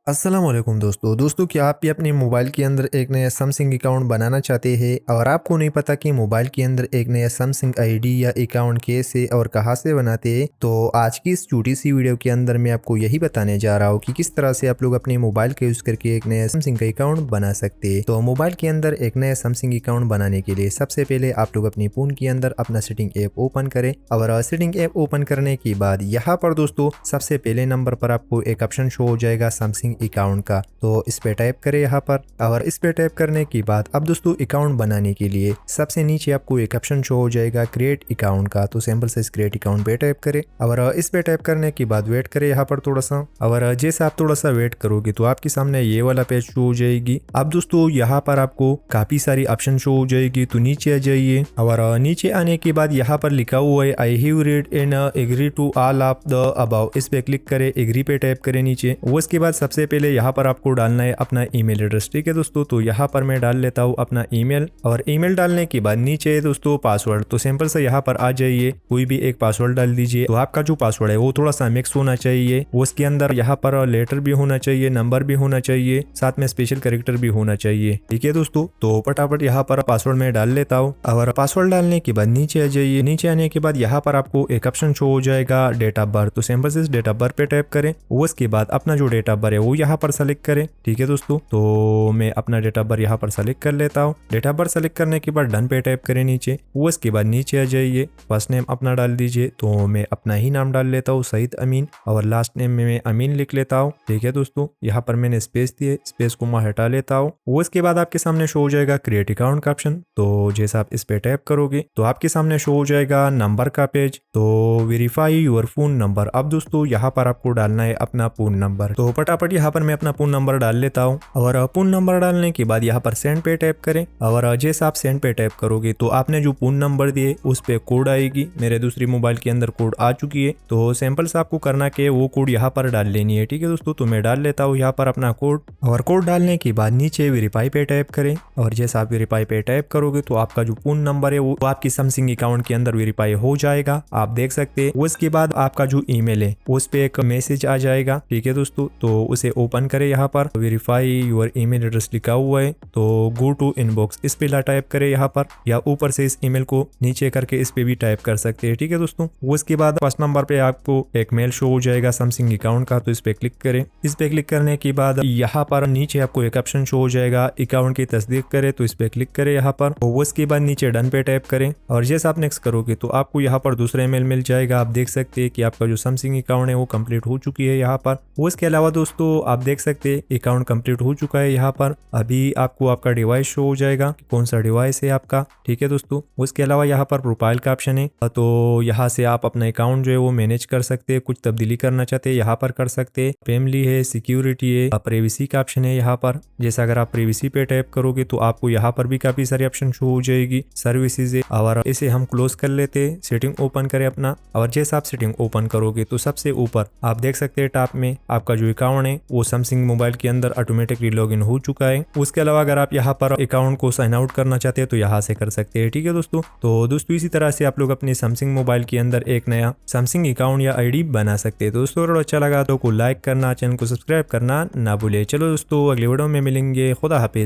अस्सलामुअलैकुम दोस्तों क्या आप भी अपने मोबाइल के अंदर एक नया सैमसंग अकाउंट बनाना चाहते हैं और आपको नहीं पता कि मोबाइल के अंदर एक नया सैमसंग आईडी या अकाउंट कैसे और कहां से बनाते हैं। तो आज की इस छोटी सी वीडियो के अंदर मैं आपको यही बताने जा रहा हूं कि किस तरह से आप लोग अपने मोबाइल का यूज करके एक नया सैमसंग का अकाउंट बना सकते हैं। तो मोबाइल के अंदर एक नया सैमसंग अकाउंट बनाने के लिए सबसे पहले आप लोग अपने फोन के अंदर अपना सेटिंग ऐप ओपन करें और सेटिंग ऐप ओपन करने के बाद यहाँ पर दोस्तों सबसे पहले नंबर पर आपको एक ऑप्शन शो हो जाएगा सैमसंग अकाउंट का। तो इस पे टाइप करें यहाँ पर और इस पे टाइप करने के बाद अब दोस्तों अकाउंट बनाने के लिए सबसे नीचे आपको एक ऑप्शन शो हो जाएगा क्रिएट अकाउंट का। तो सिंपल से क्रिएट अकाउंट पे टाइप करें और इस पे टाइप करने के बाद वेट करें यहाँ पर थोड़ा सा। और जैसे आप थोड़ा सा वेट करोगे तो आपके सामने ये वाला पेज शो हो जाएगी। अब दोस्तों यहाँ पर आपको काफी सारी ऑप्शन शो हो जाएगी। तो नीचे आ जाइए और नीचे आने के बाद यहाँ पर लिखा हुआ है I have read and agree to all of the above. इस पे क्लिक करें, एग्री पे टाइप करें नीचे। उसके बाद सबसे पहले यहाँ पर आपको डालना है अपना ईमेल एड्रेस। ठीक है दोस्तों, तो यहाँ पर मैं डाल लेता हूँ अपना ईमेल और ईमेल डालने के बाद नीचे है दोस्तों पासवर्ड। तो सिंपल से यहाँ पर आ जाइए, कोई भी एक पासवर्ड डाल दीजिए। तो आपका जो पासवर्ड है वो थोड़ा सा मिक्स होना चाहिए, उसके अंदर यहाँ पर लेटर भी होना चाहिए, नंबर भी होना चाहिए, साथ में स्पेशल कैरेक्टर भी होना चाहिए। ठीक है दोस्तों, तो फटाफट यहाँ पर पासवर्ड में डाल लेता हूँ और पासवर्ड डालने के बाद नीचे आ जाइए। नीचे आने के बाद यहाँ पर आपको एक ऑप्शन शो हो जाएगा डेट ऑफ बर्थ। तो सिंपल से डेट ऑफ बर्थ पे टाइप करें। उसके बाद अपना जो डेट ऑफ बर्थ है वो यहाँ पर सेलेक्ट करें। ठीक है दोस्तों, तो मैं अपना डेट ऑफ बर्थ यहाँ पर सेलेक्ट कर लेता हूँ। डेट ऑफ बर्थ सेलेक्ट करने के बाद डन पे टाइप करें नीचे। उसके बाद नीचे आ जाइए, फर्स्ट नेम अपना डाल दीजिए। तो मैं अपना ही नाम डाल लेता हूँ सईद अमीन और लास्ट नेम में मैं अमीन लिख लेता हूँ। ठीक है दोस्तों, यहाँ पर मैंने स्पेस दिए, स्पेस को मैं हटा लेता हूँ। उसके बाद आपके सामने शो हो जाएगा क्रिएट अकाउंट का ऑप्शन। तो जैसा आप इस पे टैप करोगे तो आपके सामने शो हो जाएगा नंबर का पेज। तो वेरीफाई योर फोन नंबर। अब दोस्तों यहाँ पर आपको डालना है अपना फोन नंबर। तो फटाफट यहाँ पर मैं अपना फोन नंबर डाल लेता हूँ और फोन नंबर डालने के बाद यहाँ पर सेंड पे टैप करें और जैसे आप सेंड पे टैप करोगे तो आपने जो फोन नंबर दिए उस पे कोड आएगी। मेरे दूसरी मोबाइल के अंदर कोड आ चुकी है। तो सिंपल से आपको करना कि वो कोड यहाँ पर डाल लेनी है। ठीक है दोस्तों, तो मैं डाल लेता हूँ यहाँ पर अपना कोड और कोड डालने के बाद नीचे वेरीफाई पे टैप करें और जैसे आप वेरीफाई पे टैप करोगे तो आपका जो फोन नंबर है वो आपकी सैमसंग अकाउंट के अंदर वेरीफाई हो जाएगा, आप देख सकते हैं। उसके बाद आपका जो ईमेल है उस पे एक मैसेज आ जाएगा। ठीक है दोस्तों, तो उसे ओपन करें। यहाँ पर वेरीफाई योर ईमेल एड्रेस लिखा हुआ है, तो गो टू इनबॉक्स इस पे टाइप करें यहाँ पर, या ऊपर से इस ईमेल को नीचे करके इस पे भी टाइप कर सकते हैं। ठीक है दोस्तों, उसके बाद फर्स्ट नंबर पे आपको एक मेल शो हो जाएगा सैमसंग अकाउंट का। तो इस पे क्लिक करें। इस पे क्लिक करने के बाद यहाँ पर नीचे आपको एक ऑप्शन शो हो जाएगा अकाउंट की तस्दीक करें। तो इस पे क्लिक करें यहाँ पर। उसके बाद नीचे डन पे टाइप करें और जैसे आप नेक्स्ट करोगे तो आपको यहाँ पर दूसरा ईमेल मिल जाएगा। आप देख सकते हैं कि आपका जो सैमसंग अकाउंट है वो कंप्लीट हो चुकी है यहाँ पर। उसके अलावा दोस्तों आप देख सकते हैं अकाउंट कंप्लीट हो चुका है। यहाँ पर अभी आपको आपका डिवाइस शो हो जाएगा कि कौन सा डिवाइस है आपका। ठीक है दोस्तों, उसके अलावा यहाँ पर प्रोफाइल का ऑप्शन है, तो यहाँ से आप अपना अकाउंट जो है वो मैनेज कर सकते हैं। कुछ तब्दीली करना चाहते हैं यहाँ पर कर सकते हैं। फैमिली है, सिक्योरिटी है, प्राइवेसी का ऑप्शन है यहाँ पर। जैसे अगर आप प्राइवेसी पे टाइप करोगे तो आपको यहाँ पर भी काफी सारी ऑप्शन शो हो जाएगी। सर्विसेज है और इसे हम क्लोज कर लेते हैं। सेटिंग ओपन करें अपना और जैसे आप सेटिंग ओपन करोगे तो सबसे ऊपर आप देख सकते हैं टॉप में आपका जो अकाउंट है वो सैमसंग मोबाइल के अंदर ऑटोमेटिकली लॉगिन हो चुका है। उसके अलावा अगर आप यहाँ पर अकाउंट को साइन आउट करना चाहते हैं तो यहाँ से कर सकते हैं। ठीक है दोस्तों, तो दोस्तों इसी तरह से आप लोग अपने सैमसंग मोबाइल के अंदर एक नया सैमसंग अकाउंट या आईडी बना सकते हैं। दोस्तों अगर अच्छा लगा तो को लाइक करना, चैनल को सब्सक्राइब करना ना भूले। चलो दोस्तों अगले वीडियो में मिलेंगे। खुदा हाफिज।